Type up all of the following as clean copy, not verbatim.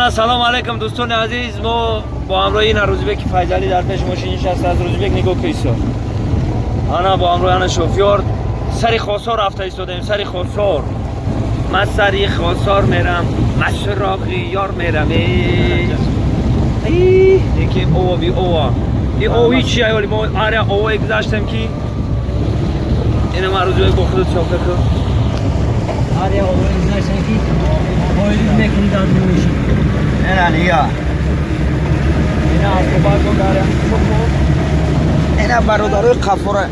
سلام علیکم دوستان عزیز. ما با همراه این روزبک فیضلی در پیش ماشین نشسته. از روزبک نگاه کیسا انا با همراه انا شوفیور سری خاصار رفته ایستادیم. سری خاصار من سری خاصار میرم مشراقی یار میرم. یکی اوه بی اوه این اوهی چیه ولی ما آره اوه گذاشتم که اینو من روزبک با خودت صافه کن. آره اوه گذاشتم که اوهی میکنی دانموشی اینا نیا اینا اصلا کن داره اینا برادرای قفوره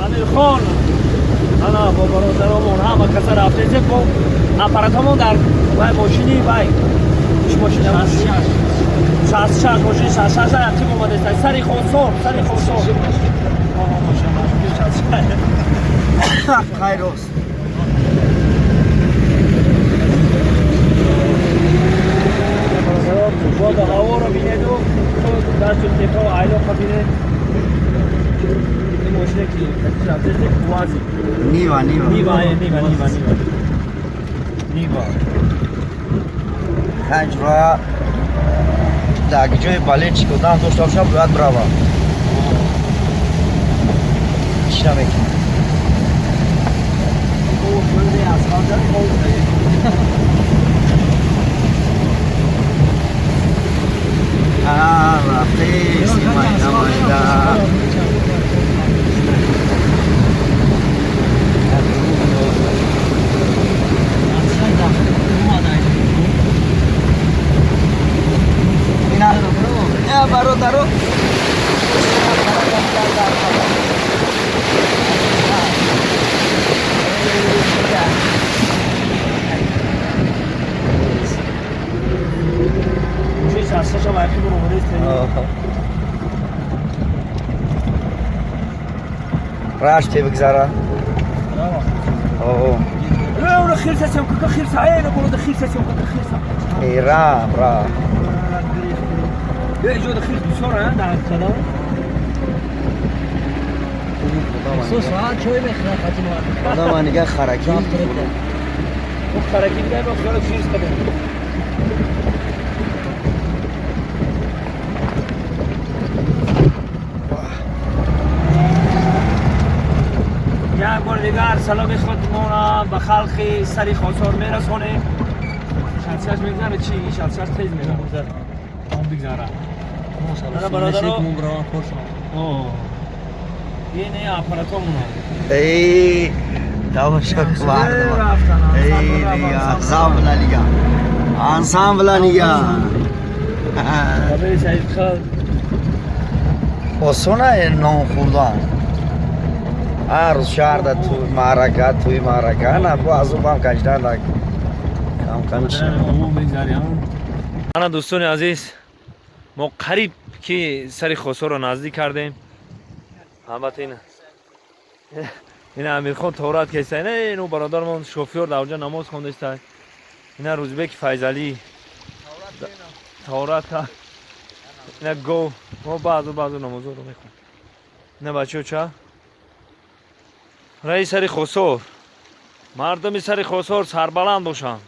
امیر خان انا با برادرامون همه کسا رفته با اپاراتمون در ماشینی بای ماشین 66 ماشین 66 همچین اومده سری خونسور خیروز باد هوا رو بینید و در چون تپا و عیلا بینید این ماشینه که رفته کوازی نیوا پنج رویا در جای بالچ کدام تو شب باید براوا چرا میکنی او خیلی اسفالت خوبه رفته سیماینا اینا برادرو شما باید که برو راشتی بگذاره اوه اون خیرسه سیم که خیرسه اینو برو خیرسه سیم که خیرسه ای رام یه جو خیرس بسیاره در کدام سو ساعت چوی بخره خاطر آدم انگه خرکی اون خرکی بیده با خیال خیرس کده یک بار دیگر سلام خودمون به خلق سری خاصار میرسونیم. شخصیت میگذاره چی؟ شخصیت تیز میگذاره اون بگذاره نه برادرو این اپاراتمونه ای داو شک وارد ای انسامبل لیگا آبی سعید خال osona non خوردن هر روز شهر ده توی معرکه نه با از اون هم کشیدن ده کم انا دوستان عزیز ما قریب که سری خسرو رو نزدیک کردیم. البته این امیر خان تورات کیسه نه اینو برادرمون شوفیور در اونجا نماز خونده است. اینا روزبک فیضلی تورات کا اینا گو ما بعضو نماز رو میخونیم. نه بچه چه رئیس سری خسور مردم سری خسور سربلند باشند.